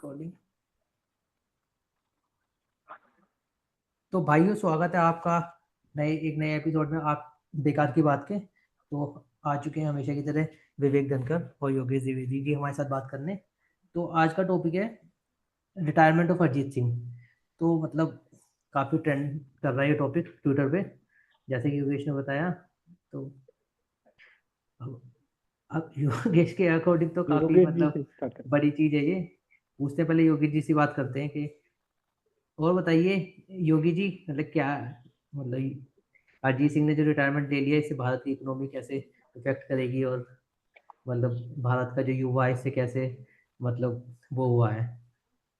Recording. तो भाइयों, स्वागत है आपका एक नए एपिसोड में। आप बेकार की बात के तो आ चुके हैं हमेशा की तरह विवेक धनकर और योगेश द्विवेदी जी हमारे साथ बात करने। तो आज का टॉपिक है रिटायरमेंट ऑफ अरिजीत सिंह। तो मतलब काफ़ी ट्रेंड कर रहा है ये टॉपिक ट्विटर पे, जैसे कि योगेश ने बताया। तो अब योगेश के अकॉर्डिंग तो काफ़ी योगेश जी से मतलब स्टार्ट करते बड़ी चीज़ है ये। उससे पहले योगेश जी से बात करते हैं कि और बताइए योगी जी, मतलब क्या, मतलब अरिजीत सिंह ने जो रिटायरमेंट ले लिया, इससे भारत की इकोनॉमी कैसे इफेक्ट करेगी, और मतलब भारत का जो युवा है इससे कैसे मतलब वो हुआ है,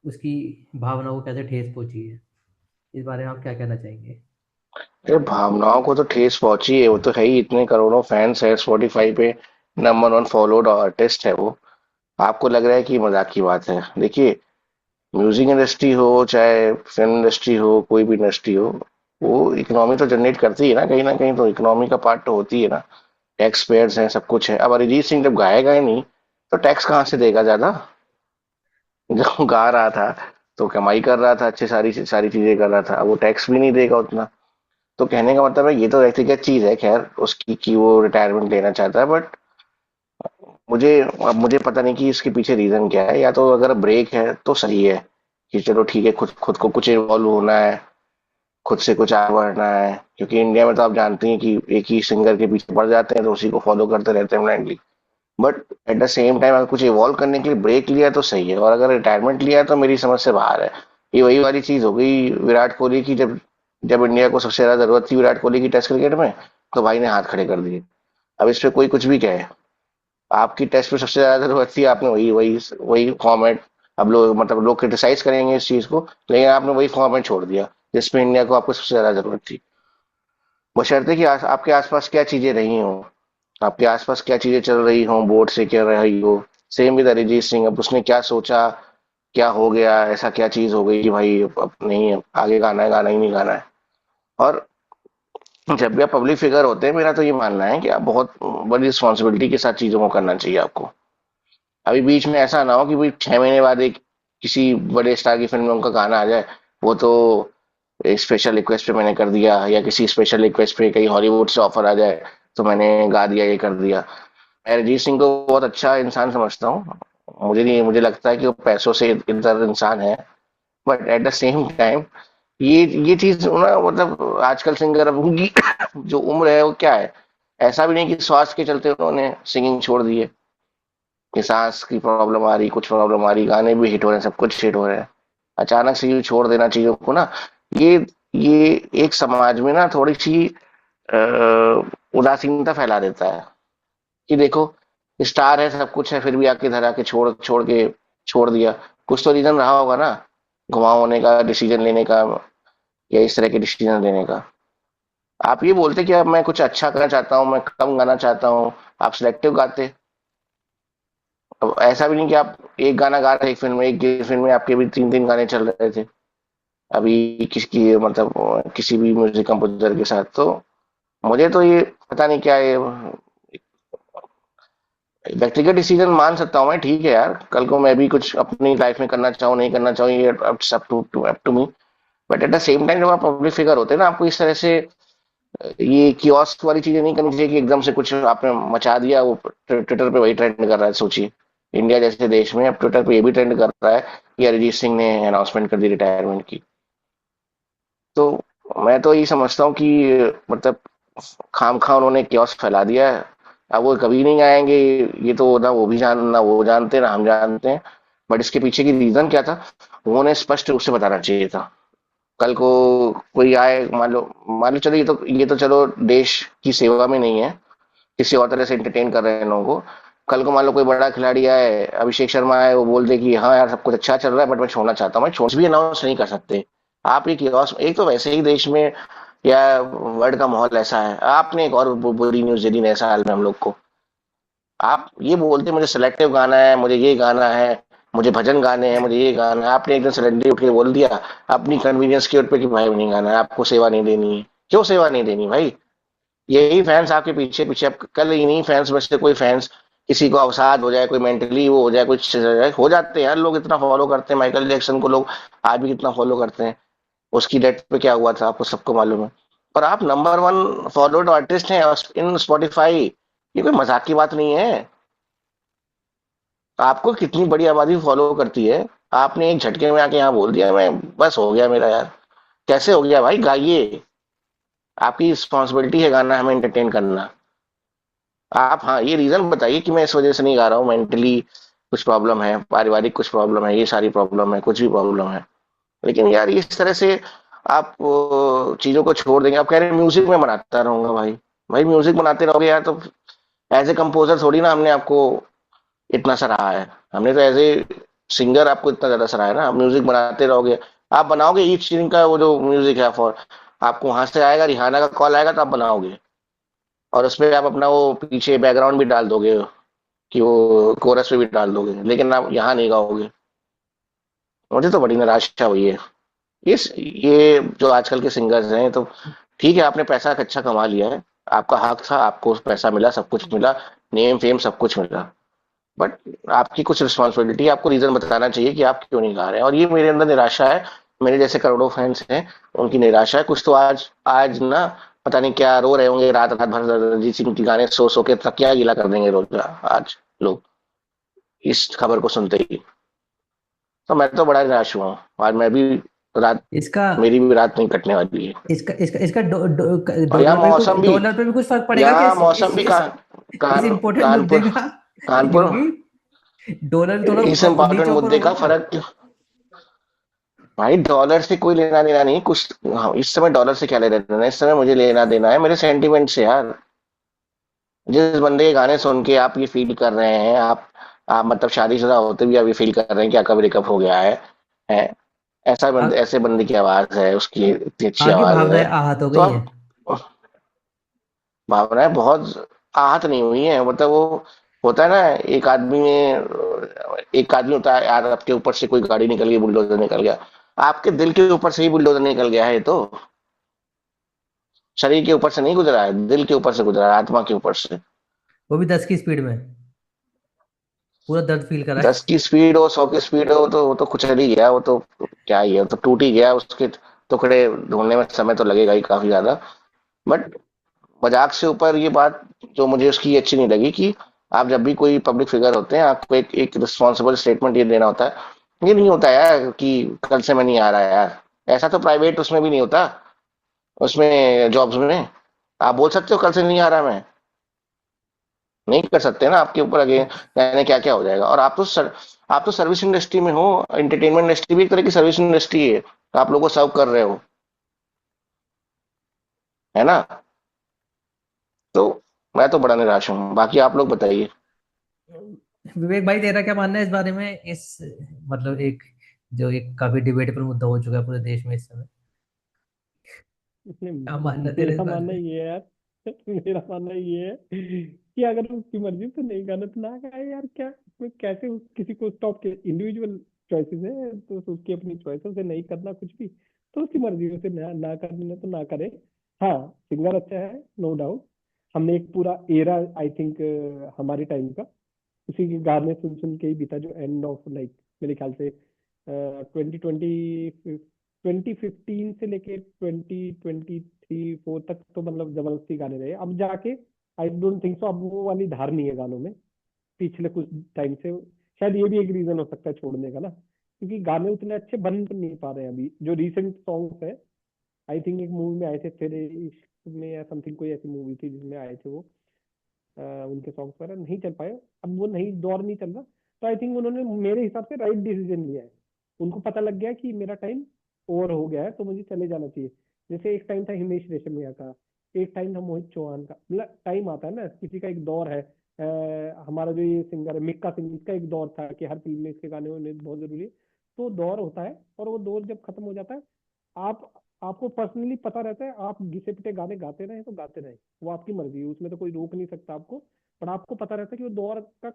उसकी भावनाओं को कैसे ठेस पहुंची है, इस बारे में आप क्या कहना चाहेंगे? अरे भावनाओं को तो ठेस पहुंची है, वो तो है ही। इतने करोड़ों फैंस है, स्पॉटिफाई पे नंबर वन फॉलोड आर्टिस्ट है वो। आपको लग रहा है कि मजाक की बात है? देखिए, म्यूजिक इंडस्ट्री हो चाहे फिल्म इंडस्ट्री हो, कोई भी इंडस्ट्री हो, वो इकोनॉमी तो जनरेट करती है ना कहीं तो इकोनॉमी का पार्ट तो होती है ना। टैक्स पेयर्स हैं, सब कुछ है। अब अरिजीत सिंह जब गाएगा ही नहीं तो टैक्स कहाँ से देगा ज्यादा? जब गा रहा था तो कमाई कर रहा था, अच्छी सारी सारी चीजें कर रहा था, अब वो टैक्स भी नहीं देगा उतना। तो कहने का मतलब है, ये तो व्यक्तिगत चीज है खैर उसकी कि वो रिटायरमेंट लेना चाहता है, बट मुझे अब मुझे पता नहीं कि इसके पीछे रीजन क्या है। या तो अगर ब्रेक है तो सही है कि चलो ठीक है, खुद खुद को कुछ इन्वॉल्व होना है, खुद से कुछ आगे बढ़ना है, क्योंकि इंडिया में तो आप जानते हैं कि एक ही सिंगर के पीछे पड़ जाते हैं तो उसी को फॉलो करते रहते हैं blindly. But at the same time अगर कुछ इवॉल्व करने के लिए ब्रेक लिया तो सही है, और अगर रिटायरमेंट लिया तो मेरी समझ से बाहर है। ये वही वाली चीज हो गई विराट कोहली की। जब जब इंडिया को सबसे ज्यादा जरूरत थी विराट कोहली की टेस्ट क्रिकेट में, तो भाई ने हाथ खड़े कर दिए। अब इस पे कोई कुछ भी कहे, आपकी टेस्ट में सबसे ज्यादा जरूरत थी, आपने वही वही वही फॉर्मेट, अब लोग मतलब लोग क्रिटिसाइज करेंगे इस चीज को, लेकिन आपने वही फॉर्मेट छोड़ दिया जिसमें इंडिया को आपको सबसे ज्यादा जरूरत थी। बशर्ते कि आपके आसपास क्या चीजें रही हों, आपके आसपास क्या चीजें चल रही हों, बोर्ड से क्या रही हो। सेम विद अरिजीत सिंह, अब उसने क्या सोचा, क्या हो गया, ऐसा क्या चीज हो गई कि भाई अब नहीं, अब आगे गाना है, गाना ही नहीं गाना है। और जब भी आप पब्लिक फिगर होते हैं, मेरा तो ये मानना है कि आप बहुत बड़ी रिस्पॉन्सिबिलिटी के साथ चीजों को करना चाहिए आपको। अभी बीच में ऐसा ना हो कि भाई 6 महीने बाद एक किसी बड़े स्टार की फिल्म में उनका गाना आ जाए, वो तो स्पेशल रिक्वेस्ट पे मैंने कर दिया, या किसी स्पेशल रिक्वेस्ट पे कहीं हॉलीवुड से ऑफर आ जाए तो मैंने गा दिया, ये कर दिया। मैं अरिजीत सिंह को बहुत अच्छा इंसान समझता हूँ। मुझे नहीं, मुझे लगता है कि वो पैसों से इधर इंसान है, but at the same time ये चीज ना, मतलब आजकल सिंगर अब उनकी जो उम्र है वो क्या है, ऐसा भी नहीं कि स्वास्थ्य के चलते उन्होंने सिंगिंग छोड़ दी है, कि सांस की प्रॉब्लम आ रही, कुछ प्रॉब्लम आ रही, गाने भी हिट हो रहे हैं, सब कुछ हिट हो रहे हैं, अचानक से ये छोड़ देना चीजों को ना। ये ये एक समाज में ना थोड़ी सी अ, उदासीनता फैला देता है कि देखो, स्टार है, सब कुछ है, फिर भी आके धरा के छोड़ छोड़ के छोड़ दिया। कुछ तो रीजन रहा होगा ना, घुमाव होने का, डिसीजन लेने का, या इस तरह के डिसीजन लेने का। आप ये बोलते कि अब मैं कुछ अच्छा करना चाहता हूँ, मैं कम गाना चाहता हूँ, आप सिलेक्टिव गाते। अब ऐसा भी नहीं कि आप एक गाना गा रहे, एक फिल्म में, एक फिल्म में आपके भी तीन तीन गाने चल रहे थे अभी किसकी, मतलब किसी भी म्यूजिक कंपोजर के साथ। तो मुझे तो ये पता नहीं क्या है, व्यक्तिगत डिसीजन मान सकता हूँ मैं, ठीक है यार, कल को मैं भी कुछ अपनी लाइफ में करना चाहूँ, नहीं करना चाहूँ, ये up to me. But at the same time जब आप पब्लिक फिगर होते हैं ना, आपको इस तरह से ये कियोस्क वाली चीजें नहीं करनी चाहिए कि एकदम से कुछ आपने मचा दिया, वो ट्विटर पे वही ट्रेंड कर रहा है। सोचिए, इंडिया जैसे देश में अब ट्विटर पे ये भी ट्रेंड कर रहा है कि अरिजीत सिंह ने अनाउंसमेंट कर दी रिटायरमेंट की। तो मैं तो ये समझता हूँ कि मतलब खाम खा उन्होंने कियोस्क फैला दिया है। अब वो कभी नहीं आएंगे, ये तो ना वो भी ना वो जानते ना हम जानते हैं। बट इसके पीछे की रीजन क्या था, उन्होंने स्पष्ट रूप से बताना चाहिए था। कल को कोई आए, मान लो चलो, ये तो चलो देश की सेवा में नहीं है, किसी और तरह से एंटरटेन कर रहे हैं लोगों को। कल को मान लो कोई बड़ा खिलाड़ी आए, अभिषेक शर्मा आए, वो बोल दे कि हाँ यार सब कुछ अच्छा चल रहा है बट मैं छोड़ना चाहता हूँ, मैं छोड़ भी अनाउंस नहीं कर सकते। आप एक कियोस्क, एक तो वैसे ही देश में या वर्ल्ड का माहौल ऐसा है, आपने एक और बुरी न्यूज दे दी नए साल में हम लोग को। आप ये बोलते मुझे सिलेक्टिव गाना है, मुझे ये गाना है, मुझे भजन गाने हैं, मुझे ये गाना है, आपने एक दिन सडनली उठ के बोल दिया अपनी कन्वीनियंस के ऊपर पे कि भाई नहीं गाना है, आपको सेवा नहीं देनी है। क्यों सेवा नहीं देनी भाई? यही फैंस आपके पीछे पीछे, अब कल इन्हीं फैंस में से कोई फैंस किसी को अवसाद हो जाए, कोई मेंटली वो हो जाए, कुछ हो जाते हैं यार, लोग इतना फॉलो करते हैं माइकल जैक्सन को, लोग आज भी कितना फॉलो करते हैं। उसकी डेथ पे क्या हुआ था आपको सबको मालूम है। और आप नंबर वन फॉलोड आर्टिस्ट हैं इन स्पॉटिफाई, ये कोई मजाक की बात नहीं है। आपको कितनी बड़ी आबादी फॉलो करती है, आपने एक झटके में आके यहाँ बोल दिया मैं बस हो गया मेरा यार। कैसे हो गया भाई, गाइए। आपकी रिस्पॉन्सिबिलिटी है गाना, हमें एंटरटेन करना। आप हाँ ये रीजन बताइए कि मैं इस वजह से नहीं गा रहा हूँ, मेंटली कुछ प्रॉब्लम है, पारिवारिक कुछ प्रॉब्लम है, ये सारी प्रॉब्लम है, कुछ भी प्रॉब्लम है। लेकिन यार इस तरह से आप चीजों को छोड़ देंगे। आप कह रहे हैं म्यूजिक में बनाता रहूंगा भाई। भाई म्यूजिक बनाते रहोगे यार तो एज ए कंपोजर थोड़ी ना हमने आपको इतना सराहा है। हमने तो एज ए सिंगर आपको इतना ज्यादा सराहा है ना। आप म्यूजिक बनाते रहोगे, आप बनाओगे ईद शीरिन का वो जो म्यूजिक है फॉर, आपको वहां से आएगा, रिहाना का कॉल आएगा तो आप बनाओगे। और उसमें आप अपना वो पीछे बैकग्राउंड भी डाल दोगे कि वो कोरस पे भी डाल दोगे, लेकिन आप यहाँ नहीं गाओगे। मुझे तो बड़ी निराशा हुई है। ये जो आजकल के सिंगर्स हैं तो ठीक है, आपने पैसा अच्छा कमा लिया है, आपका हक था, आपको पैसा मिला, सब कुछ मिला, नेम फेम सब कुछ मिला। बट आपकी कुछ रिस्पॉन्सिबिलिटी, आपको रीजन बताना चाहिए कि आप क्यों नहीं गा रहे हैं। और ये मेरे अंदर निराशा है। मेरे जैसे करोड़ों फैंस हैं, उनकी निराशा है। कुछ तो आज आज ना पता नहीं क्या रो रहे होंगे, रात रात भर अरिजीत सिंह के गाने सो सो के तकिया गीला कर देंगे रोज आज लोग इस खबर को सुनते ही। तो मैं तो बड़ा निराश हुआ हूँ। आज मैं भी रात, इसका मेरी भी रात नहीं कटने वाली है। इसका इसका इसका और यहाँ मौसम भी, डॉलर पे भी कुछ फर्क पड़ेगा क्या यहाँ मौसम भी इस इम्पोर्टेंट मुद्दे कानपुर का? कानपुर योगी, डॉलर थोड़ा इस इम्पोर्टेंट नीचे ऊपर मुद्दे होगा का क्या? फर्क। भाई डॉलर से कोई लेना देना नहीं कुछ। हाँ, इस समय डॉलर से क्या लेना देना है, इस समय मुझे लेना देना है मेरे सेंटीमेंट से यार। जिस बंदे के गाने सुन के आप ये फील कर रहे हैं, आप मतलब शादीशुदा होते भी आप ये फील कर रहे हैं कि आपका ब्रेकअप हो गया है। ऐसे बंदे की आवाज है, उसकी इतनी अच्छी आपकी आवाज है। भावनाएं आहत हो तो गई हैं। आप, भावनाएं बहुत आहत नहीं हुई हैं, मतलब वो होता है ना, एक आदमी होता है यार, आपके ऊपर से कोई गाड़ी निकल गई, बुलडोजर निकल गया, आपके दिल के ऊपर से ही बुलडोजर निकल गया है। तो शरीर के ऊपर से नहीं गुजरा है, दिल के ऊपर से गुजरा है, आत्मा के ऊपर से। वो भी 10 की स्पीड में पूरा दर्द फील करा है। 10 की स्पीड हो, 100 की स्पीड हो, वो तो कुछ ही गया, वो तो क्या ही है, वो तो टूट ही गया। उसके टुकड़े ढूंढने में समय तो लगेगा ही काफी ज्यादा। बट मजाक से ऊपर ये बात जो मुझे उसकी अच्छी नहीं लगी कि आप जब भी कोई पब्लिक फिगर होते हैं, आपको एक रिस्पॉन्सिबल स्टेटमेंट ये देना होता है। ये नहीं होता यार कि कल से मैं नहीं आ रहा यार। ऐसा तो प्राइवेट उसमें भी नहीं होता, उसमें जॉब्स में आप बोल सकते हो कल से नहीं आ रहा मैं। नहीं कर सकते ना, आपके ऊपर अगेन जाने क्या क्या हो जाएगा। और आप तो सर्विस इंडस्ट्री में हो, एंटरटेनमेंट इंडस्ट्री भी एक तरह की सर्विस इंडस्ट्री है, आप लोगों को सर्व कर रहे हो, है ना। तो मैं तो बड़ा निराश हूँ, बाकी आप लोग बताइए। विवेक भाई, तेरा क्या मानना है इस बारे में? इस मतलब एक जो एक काफी डिबेटेबल मुद्दा हो चुका है पूरे देश में इस समय, इसलिए क्या मानना है तेरा इस मेरा बारे मानना में? ये है यार, मेरा मानना ये है कि अगर उसकी मर्जी तो नहीं गाना तो ना गाए यार। क्या कोई कैसे किसी को स्टॉप के, इंडिविजुअल चॉइसेस है तो उसकी अपनी चॉइसेस है, नहीं करना कुछ भी तो उसकी मर्जी, उसे ना करना तो ना करे। हाँ, सिंगर अच्छा है, नो डाउट। हमने एक पूरा एरा, आई थिंक, हमारे टाइम का उसी के गाने सुन सुन के ही बीता, जो एंड ऑफ लाइक मेरे ख्याल से 2015 से लेके 2023-4 तक तो मतलब जबरदस्ती गाने रहे। अब जाके आई डोंट थिंक सो अब वो वाली धार नहीं है गानों में पिछले कुछ टाइम से। शायद ये भी एक रीजन हो सकता है छोड़ने का ना, क्योंकि गाने उतने अच्छे बन नहीं पा रहे हैं अभी जो रीसेंट सॉन्ग्स है। आई थिंक एक मूवी में आए थे, तेरे इश्क में या समथिंग, कोई ऐसी मूवी थी जिसमें आए थे वो। उनके सॉन्ग्स वगैरह नहीं चल पाए, अब वो नहीं, दौर नहीं चल रहा। तो आई थिंक उन्होंने मेरे हिसाब से राइट डिसीजन लिया है। उनको पता लग गया कि मेरा टाइम ओवर हो गया है तो मुझे चले जाना चाहिए। जैसे एक टाइम था हिमेश रेशमिया का, एक टाइम था मोहित चौहान का, मतलब टाइम आता है ना, किसी का एक दौर है। हमारा जो ये सिंगर है मिक्का सिंह, इसका एक दौर था कि हर फिल्म में इसके गाने होने बहुत जरूरी है। तो दौर होता है, और वो दौर जब खत्म हो जाता है, आप आपको पर्सनली पता रहता है, आप घिसे पिटे गाने गाते रहे तो गाते रहे, वो आपकी मर्जी है, उसमें तो कोई रोक नहीं सकता आपको। पर आपको पता रहता है कि वो दौर का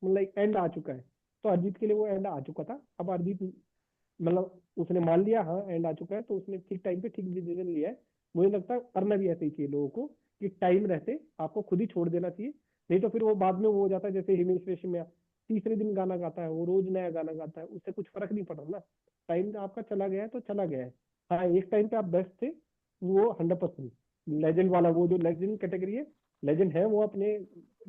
मतलब एंड आ चुका है। तो अरिजीत के लिए वो एंड आ चुका था। अब अरिजीत मतलब उसने मान लिया हाँ एंड आ चुका है, तो उसने ठीक टाइम पे ठीक डिसीजन लिया है। मुझे लगता है करना भी ऐसे ही चाहिए लोगों को, कि टाइम रहते आपको खुद ही छोड़ देना चाहिए। नहीं तो फिर वो बाद में वो हो जाता है, जैसे हिमेश रेशमिया तीसरे दिन गाना गाता है, वो रोज नया गाना गाता है, उससे कुछ फर्क नहीं पड़ रहा ना। टाइम आपका चला गया है तो चला गया है। हाँ, एक टाइम पे आप बेस्ट थे, वो 100%। लेजेंड वाला, वो जो लेजेंड कैटेगरी है, लेजेंड है वो अपने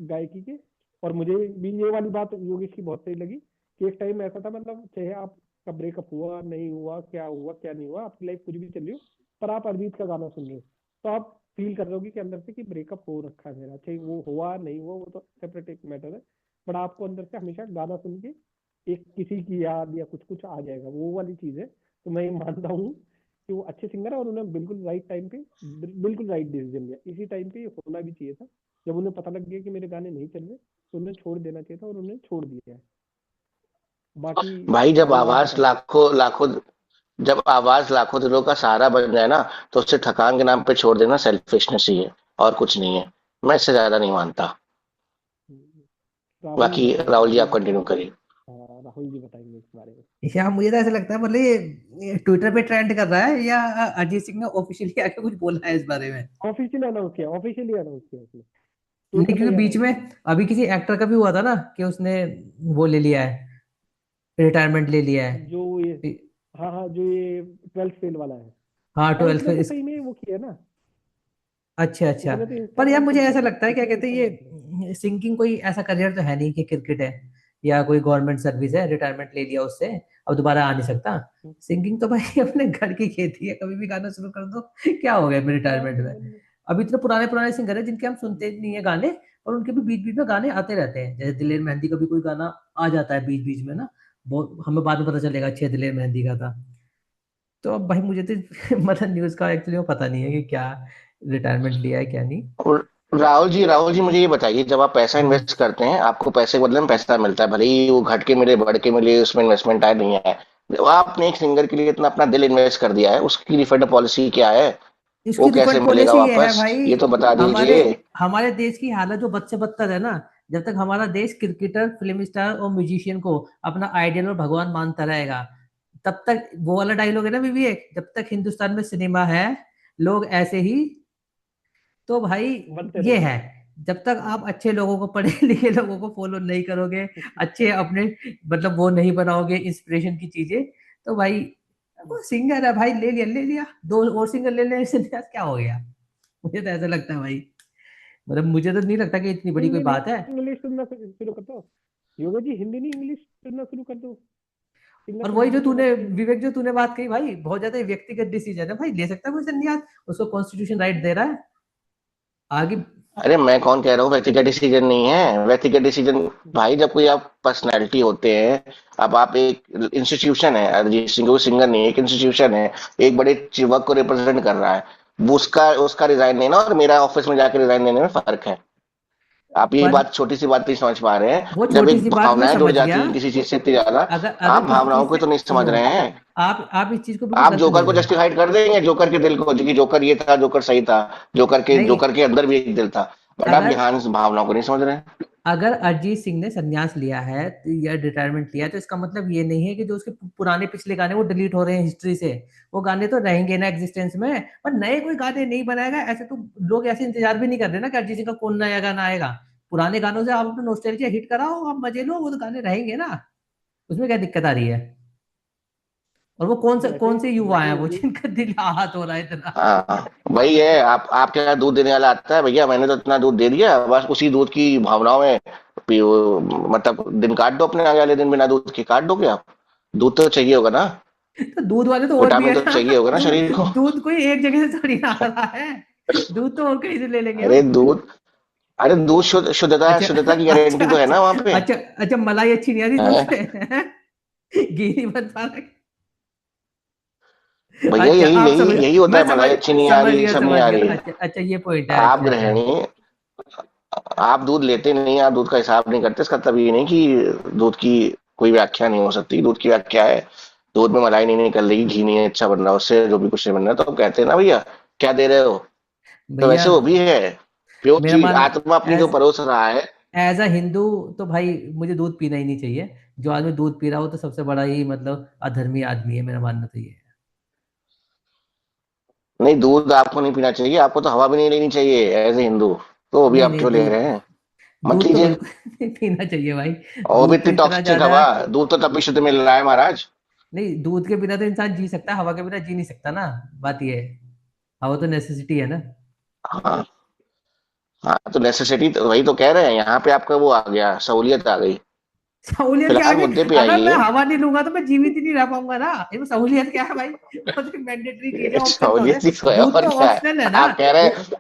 गायकी के। और मुझे भी ये वाली बात योगेश की बहुत सही लगी कि एक टाइम ऐसा था, मतलब चाहे आपका ब्रेकअप हुआ नहीं हुआ क्या नहीं हुआ, आपकी लाइफ कुछ भी चल रही हो, पर आप अरिजीत का गाना सुन रहे हो, तो आप फील कर रहे होगे कि अंदर से कि ब्रेकअप हो रखा है मेरा, चाहे वो हुआ नहीं हुआ वो तो सेपरेट एक मैटर है। बट आपको अंदर से हमेशा गाना सुन के एक किसी की याद या कुछ कुछ आ जाएगा, वो वाली चीज है। तो मैं ये मानता हूँ कि वो अच्छे सिंगर है, और उन्हें बिल्कुल राइट टाइम पे बिल्कुल राइट डिसीजन लिया। इसी टाइम पे ये होना भी चाहिए था, जब उन्हें पता लग गया कि मेरे गाने नहीं चल रहे, तो उन्हें छोड़ देना चाहिए था, और उन्हें छोड़ दिया है। बाकी भाई जब वो आप आवाज बताइए। लाखों लाखों जब आवाज लाखों दिलों का सहारा बन जाए ना, तो उससे थकान के नाम पे छोड़ देना सेल्फिशनेस ही है, और कुछ नहीं है। मैं इससे ज्यादा नहीं मानता। राहुल बाकी बताएंगे राहुल जी राहुल आप बताएंगे कंटिन्यू करिए। हाँ, राहुल जी बताएंगे इस बारे में। या मुझे तो ऐसा लगता है मतलब ये ट्विटर पे ट्रेंड कर रहा है, या अरिजीत सिंह ने ऑफिशियली आके कुछ बोला है इस बारे में। ऑफिशियली अनाउंस किया उसने, नहीं, ट्विटर पे क्योंकि ही बीच अनाउंस में किया। अभी किसी एक्टर का भी हुआ था ना कि उसने वो ले लिया है, रिटायरमेंट ले लिया है। जो ये, हाँ हाँ, जो ये ट्वेल्थ फेल वाला है। हाँ, हाँ, 12th उसने तो इस। सही में वो किया ना। अच्छा अच्छा। उसने तो पर यार इंस्टाग्राम पे मुझे ऐसा किया, लगता है, क्या उसने कहते हैं, इंस्टाग्राम पे। ये सिंगिंग कोई ऐसा करियर तो है नहीं कि क्रिकेट है या कोई गवर्नमेंट सर्विस है, रिटायरमेंट ले लिया उससे अब दोबारा आ नहीं सकता। सिंगिंग तो भाई अपने घर की खेती है, कभी भी गाना शुरू कर दो। क्या हो गया हाँ रिटायरमेंट में। अभी इतने पुराने पुराने सिंगर हैं जिनके हम सुनते नहीं है गाने, और उनके भी बीच बीच में गाने आते रहते हैं, जैसे दिलेर मेहंदी का भी कोई गाना आ जाता है बीच बीच में ना। बहुत हमें बाद में पता चलेगा अच्छे दिलेर मेहंदी का था। तो अब भाई मुझे तो मतलब न्यूज का एक्चुअली वो पता नहीं है कि क्या रिटायरमेंट लिया है क्या नहीं। और राहुल जी मुझे ये बताइए, जब आप पैसा इन्वेस्ट करते हैं, आपको पैसे के बदले में पैसा मिलता है, भले ही वो घट के मिले बढ़ के मिले, उसमें इन्वेस्टमेंट आए नहीं है। जब आपने एक सिंगर के लिए इतना अपना दिल इन्वेस्ट कर दिया है, उसकी रिफंड पॉलिसी क्या है? वो इसकी कैसे रिफंड मिलेगा पॉलिसी ये है वापस, भाई। ये तो बता हमारे दीजिए। हमारे देश की हालत जो बद से बदतर है ना, जब तक हमारा देश क्रिकेटर, फिल्म स्टार और म्यूजिशियन को अपना आइडियल और भगवान मानता रहेगा, तब तक वो वाला डायलॉग है ना बीबी एक, जब तक हिंदुस्तान में सिनेमा है लोग ऐसे ही। तो भाई बनते ये रहेंगे। है, जब तक आप अच्छे लोगों को, पढ़े लिखे लोगों को फॉलो नहीं करोगे, अच्छे अपने मतलब वो नहीं बनाओगे इंस्पिरेशन की चीजें, तो भाई वो सिंगर है भाई, ले लिया ले लिया, दो और सिंगर ले लेने से क्या हो गया। मुझे तो ऐसा लगता है भाई, मतलब मुझे तो नहीं लगता कि इतनी बड़ी कोई हिंदी नहीं बात है। इंग्लिश सुनना शुरू कर दो। योगा जी, हिंदी नहीं इंग्लिश सुनना शुरू कर दो। सिंगर और को वही जो हिंदी में तूने, मत सुनने दो। विवेक, जो तूने बात कही भाई, बहुत ज्यादा व्यक्तिगत डिसीजन है भाई, ले सकता है कोई संन्यास, उसको कॉन्स्टिट्यूशन राइट दे रहा है आगे। अरे मैं कौन कह रहा हूँ व्यक्तिगत डिसीजन नहीं है, व्यक्तिगत डिसीजन। भाई जब कोई आप पर्सनैलिटी होते हैं, अब आप एक इंस्टीट्यूशन है, अरिजीत सिंह कोई सिंगर नहीं है, एक इंस्टीट्यूशन है, एक बड़े वर्क को रिप्रेजेंट कर रहा है। वो उसका उसका रिजाइन लेना और मेरा ऑफिस में जाके रिजाइन लेने में फर्क है। आप ये पर बात, छोटी सी बात नहीं समझ पा रहे वो हैं, जब छोटी एक सी बात मैं भावनाएं जुड़ समझ गया। जाती हैं किसी चीज से इतनी ज्यादा। अगर आप अगर किसी भावनाओं चीज को से तो नहीं समझ सुनो, रहे हैं। आप इस चीज को बिल्कुल आप गलत जोकर ले को रहे हो। जस्टिफाइड कर देंगे, जोकर के दिल को, क्योंकि जोकर ये था, जोकर सही था, नहीं, जोकर के अंदर भी एक दिल था। बट आप अगर यहाँ इस भावनाओं को नहीं समझ रहे हैं। अगर अरिजीत सिंह ने संन्यास लिया है या रिटायरमेंट लिया है, तो इसका मतलब ये नहीं है कि जो उसके पुराने पिछले गाने वो डिलीट हो रहे हैं हिस्ट्री से। वो गाने तो रहेंगे ना एग्जिस्टेंस में, पर नए कोई गाने नहीं बनाएगा ऐसे तो। लोग ऐसे इंतजार भी नहीं कर रहे ना कि अरिजीत सिंह का कौन नया गाना आएगा। पुराने गानों से आप अपना नॉस्टैल्जिया हिट कराओ, आप मजे लो, वो तो गाने रहेंगे ना। उसमें क्या दिक्कत आ रही है। और वो वैसे कौन से युवा वैसे है वो योगेश, जिनका दिल आहत हो रहा है इतना। हाँ वही है। आपके यहाँ दूध देने वाला आता है, भैया मैंने तो इतना दूध दे दिया, बस उसी दूध की भावनाओं में मतलब दिन काट दो अपने, आगे वाले दिन बिना दूध के काट दोगे आप? दूध तो चाहिए होगा ना, तो दूध वाले तो और भी है विटामिन तो ना। चाहिए होगा ना दूध शरीर को। दूध कोई एक जगह से थोड़ी ना आ रहा है। दूध तो और कहीं से ले लेंगे अरे हम। दूध, अरे दूध अच्छा शुद्धता की अच्छा गारंटी तो है अच्छा ना वहां पे। अच्छा अच्छा, मलाई अच्छी नहीं आ रही दूध हैं? से। घी नहीं बन पा रहा। भैया अच्छा, यही आप यही समझ, यही होता मैं है, समझ मलाई अच्छी नहीं आ रही, सब नहीं समझ आ गया। रही है। अच्छा अच्छा, ये पॉइंट है, आप अच्छा अच्छा। गृहिणी, आप दूध लेते नहीं, आप दूध का हिसाब नहीं करते, इसका तब ये नहीं कि दूध की कोई व्याख्या नहीं हो सकती। दूध की व्याख्या है, दूध में मलाई नहीं निकल रही, घी नहीं अच्छा बन रहा उससे, जो भी कुछ नहीं बन रहा, तो आप कहते हैं ना भैया क्या दे रहे हो। तो भैया वैसे वो भी है, प्योर मेरा की मान, आत्मा अपनी जो एज परोस रहा है। एज अ हिंदू, तो भाई मुझे दूध पीना ही नहीं चाहिए। जो आदमी दूध पी रहा हो तो सबसे बड़ा ही मतलब अधर्मी आदमी है, मेरा मानना तो ये है। नहीं, दूध आपको नहीं पीना चाहिए, आपको तो हवा भी नहीं लेनी चाहिए एज ए हिंदू। तो वो भी नहीं आप नहीं, क्यों ले दूध रहे हैं? मत दूध तो लीजिए। बिल्कुल नहीं पीना चाहिए भाई। और वो भी दूध तो इतनी इतना टॉक्सिक ज्यादा। हवा, दूध तो तभी शुद्ध मिल रहा है महाराज। नहीं, दूध के बिना तो इंसान जी सकता है, हवा के बिना जी नहीं सकता ना। बात ये है, हवा तो नेसेसिटी है ना। हाँ। हाँ तो नेसेसिटी तो वही तो कह रहे हैं, यहाँ पे आपका वो आ गया, सहूलियत आ गई। सहूलियत क्या फिलहाल आगे? मुद्दे पे अगर मैं आइए। हवा नहीं लूंगा तो मैं जीवित ही नहीं रह पाऊंगा ना। इसमें सहूलियत क्या है भाई? वो तो मैंडेटरी चीज है, ऑप्शन तो होते सहूलियत ही तो हैं। है, दूध और तो क्या है। ऑप्शनल है ना। आप कह रहे वो हैं,